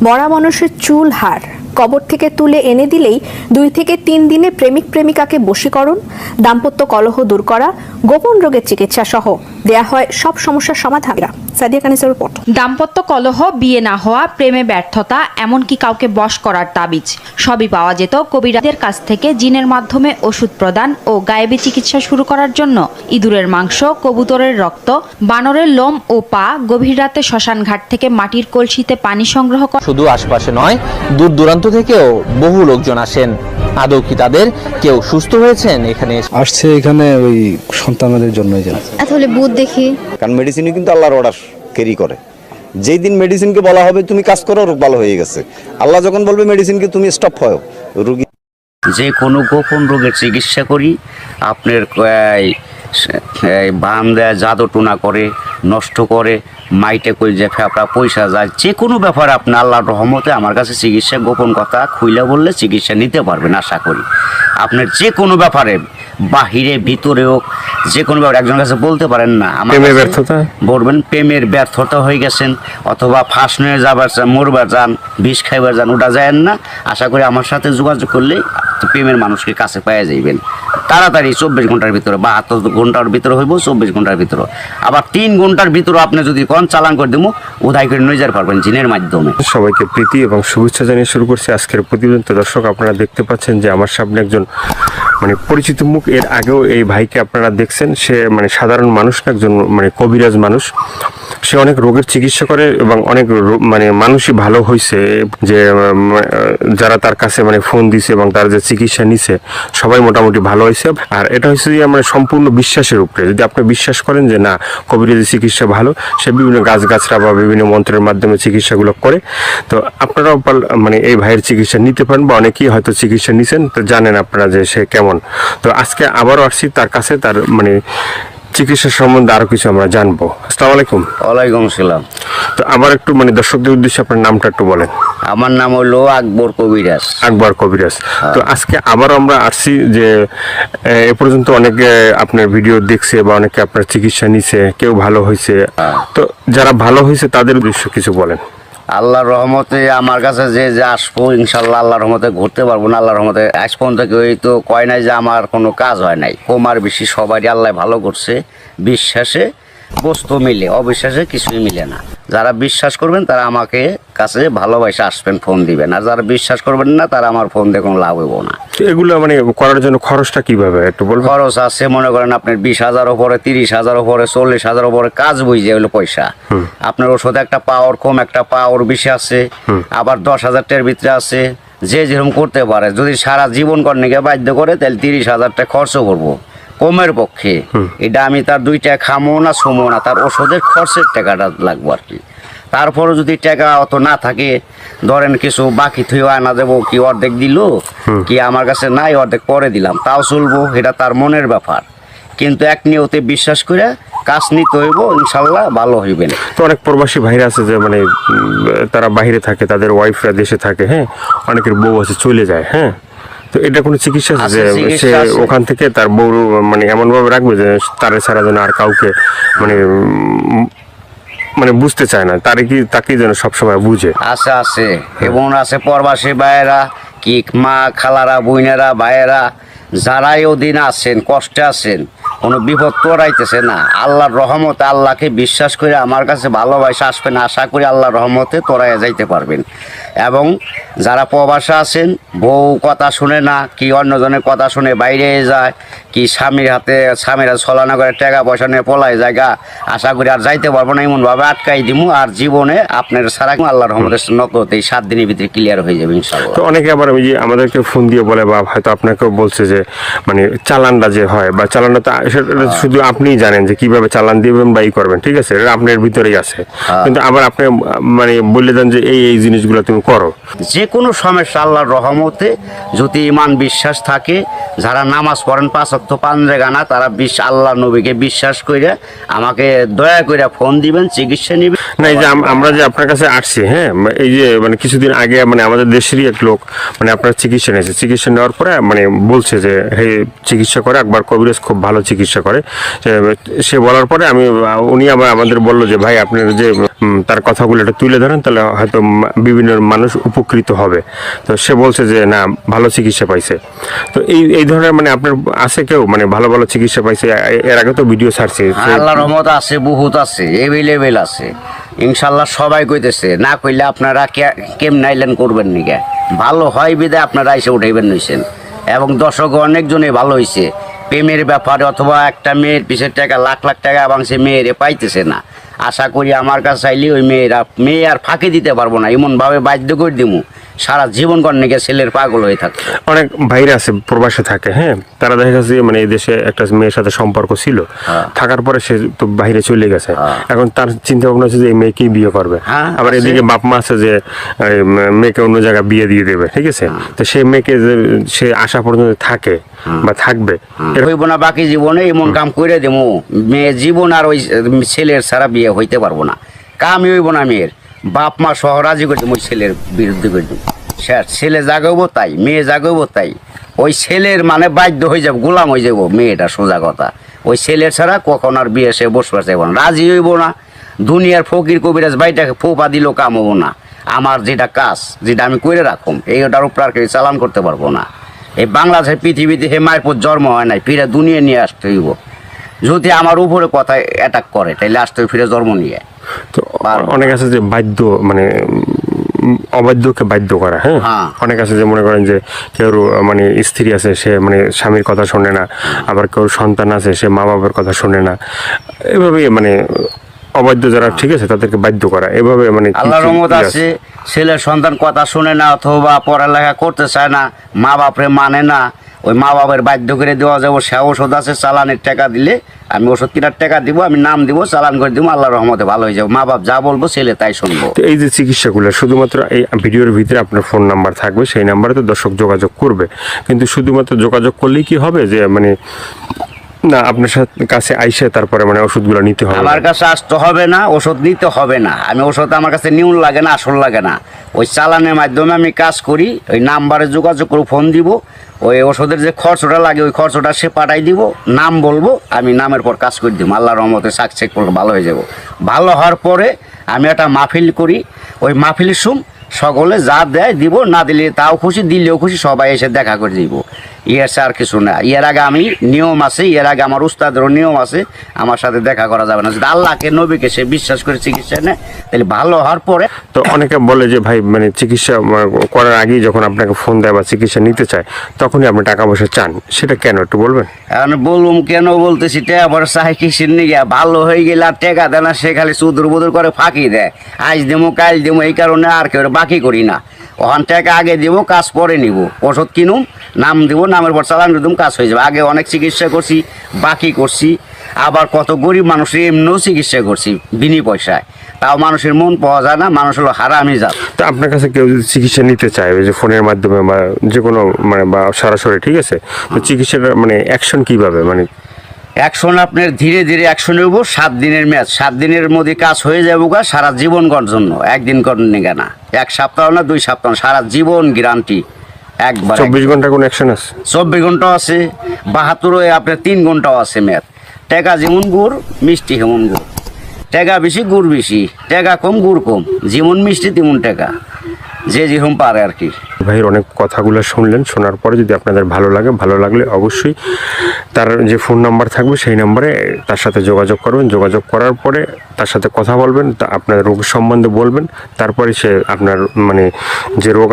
মরা মানুষের চুল হার কবর থেকে তুলে এনে দিলেই 2 থেকে 3 দিনে প্রেমিক প্রেমিকাকে বশীকরণ, দাম্পত্য কলহ দূর করা, গোপন রোগের চিকিৎসা সহ দেয়া হয় সব সমস্যার সমাধান। সাদিয়া কানিসের রিপোর্ট। দাম্পত্য কলহ, বিয়ে না হওয়া, প্রেমে ব্যর্থতা, এমনকি কাউকে বশ করার তাবিজ সবই পাওয়া যেত কবিরাজদের কাছ থেকে জিনের মাধ্যমে ওষুধ প্রদান ও গায়েবী চিকিৎসা শুরু করার জন্য। ইঁদুরের মাংস, কবুতরের রক্ত, বানরের লোম ও পা, গভীর রাতে শ্মশান ঘাট থেকে মাটির কলসিতে পানি সংগ্রহ করা। শুধু আশপাশে নয়, দূর দূরান্ত থেকেও বহু লোকজন আসেন। আদৌ কি তাদের কেউ সুস্থ হয়েছেন এখানে? আসছে এখানে ওই সন্তানদের জন্যই জানা। তাহলে বুধ দেখি, কারণ মেডিসিনই কিন্তু আল্লাহর অর্ডার ক্যারি করে। যেই দিন মেডিসিনকে বলা হবে তুমি কাজ করো, রোগ ভালো হয়ে গেছে, আল্লাহ যখন বলবে মেডিসিনকে তুমি স্টপ হয়, রোগী যে কোনো গোপন রোগের চিকিৎসা করি। আপনার বান দেয়, জাদু টুনা করে, নষ্ট করে, মাইটে করে যে ফেপড়া পয়সা যায়, যে কোনো ব্যাপারে আপনি আল্লাহর রহমতে আমার কাছে চিকিৎসা, গোপন কথা খুইলা বললে চিকিৎসা নিতে পারবেন আশা করি। আপনার যে কোনো ব্যাপারে, বাহিরে ভিতরেও যে কোনো ব্যাপারে একজনের কাছে বলতে পারেন না আমার ব্যর্থতা বলবেন, প্রেমের ব্যর্থতা হয়ে গেছেন অথবা ফাঁস নিয়ে যাবার চান, মরবার যান, বিষ খাইবার যান, ওটা যায়েন না। আশা করি আমার সাথে যোগাযোগ করলে প্রেমের মানুষকে কাছে পাওয়া যাইবেন তাড়াতাড়ি। 24 ঘন্টার ভিতরে, 72 ঘন্টার ভিতরে হইব, 24 ঘন্টার ভিতরে। আবার 3 ঘন্টার ভিতরে আপনি যদি কোন চালান করে দেবো, উদয় করে নিয়ে যেতে পারবেন জিনের মাধ্যমে। সবাইকে প্রীতি এবং শুভেচ্ছা জানিয়ে শুরু করছি আজকের প্রতিবেদন। তো দর্শক, আপনারা দেখতে পাচ্ছেন যে আমার সামনে একজন পরিচিত মুখ। এর আগেও এই ভাইকে আপনারা দেখছেন। সে সাধারণ মানুষ না, একজন কবিরাজ মানুষ। সে অনেক রোগের চিকিৎসা করে এবং অনেক মানুষই ভালো হয়েছে, যে যারা তার কাছে ফোন দিছে এবং তার যে চিকিৎসা নিছে সবাই মোটামুটি ভালো হয়েছে। আর এটা হচ্ছে যে সম্পূর্ণ বিশ্বাসের উপরে। যদি আপনি বিশ্বাস করেন যে না, কবিরাজি চিকিৎসা ভালো, সে বিভিন্ন গাছগাছরা বা বিভিন্ন মন্ত্রের মাধ্যমে চিকিৎসাগুলো করে, তো আপনারাও এই ভাইয়ের চিকিৎসা নিতে পারেন, বা অনেকেই হয়তো চিকিৎসা নিছেন, তো জানেন আপনারা যে সে কেমন। তো আজকে আবারও আসছি তার কাছে, তার চিকিৎসা সম্বন্ধে আরো কিছু আমরা জানবো। আসসালামু আলাইকুম। ওয়ালাইকুম আসসালাম। তো আবার একটু দর্শকদের উদ্দেশ্যে আপনার নামটা একটু বলেন। আমার নাম হলো আকবর কবিরাজ। আকবর কবিরাজ। তো আজকে আবারও আমরা আসছি যে এ পর্যন্ত অনেকে আপনার ভিডিও দেখছে বা অনেকে আপনার চিকিৎসা নিছে, কেউ ভালো হয়েছে। তো যারা ভালো হয়েছে তাদের উদ্দেশ্যে কিছু বলেন। আল্লাহর রহমতে আমার কাছে যে আসবো, ইনশাল্লাহ আল্লাহর রহমতে ঘুরতে পারবো না। আল্লাহর রহমতে আজ পর্যন্ত কেউ তো কয় নাই যে আমার কোনো কাজ হয় নাই। কমার বেশি সবারই আল্লাহ ভালো করছে। বিশ্বাসে বস্তু মিলে, অবিশ্বাসে কিছুই মিলে না। যারা বিশ্বাস করবেন তারা আমাকে কাছে ভালোবাসে আসবেন, ফোন দিবেন। আর যারা বিশ্বাস করবেন না, তারা আমার ফোন দিয়ে কোনো লাভ হইব না। এগুলো করার জন্য খরচটা কিভাবে একটু বলবেন? খরচ আছে, মনে করেন আপনার 20,000 উপরে, 30,000 উপরে, 40,000 উপরে কাজ বুঝে হলো পয়সা। আপনার ওষুধ একটা পাওয়ার কম, একটা পাওয়ার বেশি আছে, আবার 10,000 টাকার ভিতরে আছে। যে যেরকম করতে পারে, যদি সারা জীবন কর্ণিকে বাধ্য করে, তাহলে 30,000 টাকা খরচ করবো কমের পক্ষে। এটা আমি তার 2 টাকা খামো না, ছুমো না, তার ওষুধের খরচের টাকাটা লাগবো আর কি। তারপরে যদি টাকা অত না থাকে, ধরেন কিছু বাকি থুয়ে আনা দেবো, কি অর্ধেক দিল, কি আমার কাছে নাই, অর্ধেক পরে দিলাম, তাও চলবো। এটা তার মনের ব্যাপার। কিন্তু এক নিয়তে বিশ্বাস করে কাজ নিতে হইব, ইনশাল্লাহ ভালো হইবেন। তো অনেক প্রবাসী ভাইরা আছে যে তারা বাইরে থাকে, তাদের ওয়াইফরা দেশে থাকে, হ্যাঁ, অনেকের বউ আছে চলে যায়, হ্যাঁ। তো এটা কোনো চিকিৎসা আছে যে সে ওখান থেকে তার বউ এমন ভাবে রাখবে যে তারে ছাড়া যেন আর কাউকে বুঝতে চায় না, তাকে যেন সবসময় বুঝে? আছে আছে, এবং আছে প্রবাসী ভাইয়েরা, কি মা, খালারা, বোনেরা, ভাইয়েরা, যারাই ওদিন আছেন, কষ্টে আছেন, কোনো বিপদ তোরাইতেছে না, আল্লাহর রহমতে আল্লাহকে বিশ্বাস করে আমার কাছে ভালোবাসা আসবেন। আশা করি আল্লাহর রহমতে তোরাইয়া যাইতে পারবেন। এবং যারা প্রবাসে আছেন, বউ কথা শুনে না, কি অন্যজনের কথা শুনে বাইরে যায়, কি স্বামীরা ছলনা করে টাকা পয়সা নিয়ে পলায় জায়গা, আশা করি আর যাইতে পারবো না, এমনভাবে আটকাই দিমু। আর জীবনে আপনার সারা আল্লাহর রহমতের নগদ এই 7 দিনের ভিতরে ক্লিয়ার হয়ে যাবে ইনশাআল্লাহ। তো অনেকে আবার আমাদেরকে ফোন দিয়ে বলে, বা হয়তো আপনাকেও বলছে যে চালানটা যে হয়, বা চালানটা সেটা শুধু আপনিই জানেন যে কিভাবে চালান দিবেন বা করবেন, ঠিক আছে, এটা আপনার ভিতরেই আছে। কিন্তু আবার আপনি বলে দেন যে এই জিনিসগুলো তুমি করো। যে কোনো সমস্যা আল্লাহর রহমতে যদি ইমান বিশ্বাস থাকে, যারা নামাজ পড়েন 5 ওয়াক্ত 5 জায়গা না, তারা আল্লাহ নবীকে বিশ্বাস করে আমাকে দয়া করে ফোন দিবেন, চিকিৎসা নেবেন। না এই যে আমরা যে আপনার কাছে আসছি, হ্যাঁ, এই যে মানে কিছুদিন আগে মানে আমাদের দেশেরই এক লোক মানে আপনার চিকিৎসা নিয়েছে, চিকিৎসা নেওয়ার পরে মানে বলছে যে হে চিকিৎসা করে আকবর কবিরাজ খুব ভালো চিকিৎসা করে। সে বলার পরে উনি আমাদের বললো যে ভাই আপনার যে তার কথাগুলো এটা তুলে ধরেন, তাহলে হয়তো বিভিন্ন মানুষ উপকৃত হবে। তো সে বলছে যে না, ভালো চিকিৎসা পাইছে। তো এই ধরনের মানে আপনার আছে কেউ মানে ভালো ভালো চিকিৎসা পাইছে? এর আগে তো ভিডিও ছাড়ছে। আল্লাহর রহমত আছে, বহুত আছে, এভেলেবেল আছে ইনশাল্লাহ। সবাই কইতেছে, না কইলে আপনারা কেমন আইলেন করবেন নিকে, ভালো হয় বিদে আপনারা এসে উঠাইবেন নিছেন। এবং দর্শক অনেকজনে ভালো হয়েছে প্রেমের ব্যাপারে, অথবা একটা মেয়ের পিছের টাকা লাখ লাখ টাকা এবং সে মেয়েরে পাইতেছে না। আশা করি আমার কাছে চাইলে ওই মেয়ে আর ফাঁকি দিতে পারবো না, এমনভাবে বাধ্য করে দিমু সারা জীবন কর্ণিকে ছেলের পাগল হয়ে থাকে। অনেক ভাইরা আছে প্রবাসে থাকে, হ্যাঁ, তারা দেখা গেছে মানে এই দেশে একটা মেয়ের সাথে সম্পর্ক ছিল, থাকার পরে সে তো বাইরে চলে গেছে। এখন তার চিন্তা ভাবনা হচ্ছে যে এই মেয়েকেই বিয়ে করবে। আবার এদিকে বাপ মা আছে যে মেয়েকে অন্য জায়গায় বিয়ে দিয়ে দেবে, ঠিক আছে। তো সেই মেয়েকে যে সে আশা পর্যন্ত থাকে বা থাকবে, হইব না বাকি জীবনে এমন কাম করে দেবো, মেয়ে জীবন আর ওই ছেলের ছাড়া বিয়ে হইতে পারবো না। কামই হইব না মেয়ের, বাপ মা সহ রাজি করে দেবো, ওই ছেলের বিরুদ্ধে করে দেবো। ছেলে জাগাবো তাই, মেয়ে জাগাবো তাই, ওই ছেলের মানে বাধ্য হয়ে যাবো, গোলাম হয়ে যাবো মেয়েটা, সোজা কথা। ওই ছেলের ছাড়া কখন আর বিয়ে সে বসবার চাইব না, রাজি হইব না। দুনিয়ার ফকির কবিরাজ বাইটাকে ফোপা দিলেও কাম হবো না। আমার যেটা কাজ, যেটা আমি করে রাখুম, এইটার উপর আর কেউ চালান করতে পারবো না। এই বাংলাদেশের পৃথিবীতে হে মায়ের পর জন্ম হয় নাই, ফিরে দুনিয়া নিয়ে আসতে হইব। যদি আমার উপরে কথা অ্যাটাক করে তাহলে আসতে ফিরে জন্ম নিয়ে। তো অনেক আছে যে বাধ্য মানে অবাধ্যকে বাধ্য করা, হ্যাঁ, অনেক আছে যে মনে করেন যে কেউ মানে স্ত্রী আছে, সে মানে স্বামীর কথা শোনে না, আবার কেউ সন্তান আছে, সে মা বাবার কথা শোনে না, এভাবে মানে অবাধ্য যারা, ঠিক আছে, তাদেরকে বাধ্য করা, এভাবে মানে আল্লাহর রহমত আছে। ছেলের সন্তান কথা শুনে না, অথবা পড়ালেখা করতে চায় না, মা বাপরে মানে না, ওই মা বাবার বাধ্য করে দেওয়া যাবো। সে ওষুধ আছে, চালানের টাকা দিলে আমি ওষুধ কেনার টাকা দিব, আমি নাম দিব, চালান করে দিব, আল্লাহর রহমতে ভালো হয়ে যাবো। মা বাপ যা বলবো ছেলে তাই শুনবো। তো এই যে চিকিৎসাগুলো শুধুমাত্র এই ভিডিওর ভিতরে আপনার ফোন নাম্বার থাকবে, সেই নাম্বারে তো দর্শক যোগাযোগ করবে। কিন্তু শুধুমাত্র যোগাযোগ করলেই কি হবে যে মানে না আপনার কাছে আইসে তারপরে মানে ওষুধগুলো নিতে হবে? আমার কাছে আসতে হবে না, ওষুধ নিতে হবে না। আমি ওষুধ আমার কাছে নিউন লাগে না, আসল লাগে না। ওই চালানের মাধ্যমে আমি কাজ করি, ওই নাম্বারে যোগাযোগ করে ফোন দিব, ওই ওষুধের যে খরচটা লাগে ওই খরচটা সে পাঠাই দিব, নাম বলবো, আমি নামের পর কাজ করে দিব। আল্লাহর রহমতে সাকসেস করলে ভালো হয়ে যাব। ভালো হওয়ার পরে আমি একটা মাহফিল করি, ওই মাহফিলের সকলে যা দেয় দিব, না দিলে তাও খুশি, দিলেও খুশি, সবাই এসে দেখা করে দিব। ইয়ার আর কিছু না। এর আগে আমি নিয়ম আছে, এর আগে আমার উস্তাদেরও নিয়ম আছে, আমার সাথে দেখা করা যাবে না। যদি আল্লাহকে নবীকে সে বিশ্বাস করে চিকিৎসা নেয় তাহলে ভালো হওয়ার পরে। তো অনেকে বলে যে ভাই মানে চিকিৎসা করার আগেই যখন আপনাকে ফোন দেয় বা চিকিৎসা নিতে চায় তখনই আপনি টাকা পয়সা চান, সেটা কেন একটু বলবেন? এখন বলুম কেন বলতেছি, টাকা পয়সা চাই কিসের নিয়ে? ভালো হয়ে গেলে আর টাকা দেয় না, সে খালি চুদুর বুদুর করে ফাঁকি দেয়, আজ দেবো কাল দেবো, এই কারণে আর কেউ বাকি করি না। ওখান টাকা আগে দিব, কাজ পরে নিব। ওষুধ কিনুম, নাম দিব, নামের পর চালান দিতুম, কাজ হয়ে যাবে। আগে অনেক চিকিৎসা করছি, বাকি করছি, আবার কত গরিব মানুষের এমনিও চিকিৎসা করছি বিনি পয়সায়, তাও মানুষের মন পাওয়া যায় না, মানুষ হলো হারামি জাত। তো আপনার কাছে কেউ যদি চিকিৎসা নিতে চায় যে ফোনের মাধ্যমে বা যে কোনো মানে বা সরাসরি, ঠিক আছে, তো চিকিৎসাটা মানে অ্যাকশন কিভাবে মানে? অ্যাকশন আপনার ধীরে ধীরে অ্যাকশন নেবো। 7 দিনের ম্যাচ, 7 দিনের মধ্যে কাজ হয়ে যাবো গা, সারা জীবন করার জন্য। একদিন করেন না, 1 সপ্তাহ না 2 সপ্তাহ, সারা জীবন গ্যারান্টি একবার। 24 ঘন্টা কোনো অ্যাকশন আছে? 24 ঘন্টাও আছে, 72 আপনার 3 ঘন্টাও আছে ম্যাচ। টাকা যেমন গুড়, মিষ্টি হেমন গুড়। টাকা বেশি, গুড় বেশি, টাকা কম, গুড় কম, যেমন মিষ্টি তেমন টাকা, যে যেরকম পারে আর কি। ভাইয়ের অনেক কথাগুলো শুনলেন, শোনার পরে যদি আপনাদের ভালো লাগে, ভালো লাগলে অবশ্যই তার যে ফোন নাম্বার থাকবে সেই নাম্বারে তার সাথে যোগাযোগ করবেন। যোগাযোগ করার পরে তার সাথে কথা বলবেন, তা আপনার রোগ সম্বন্ধে বলবেন, তারপরে সে আপনার মানে যে রোগ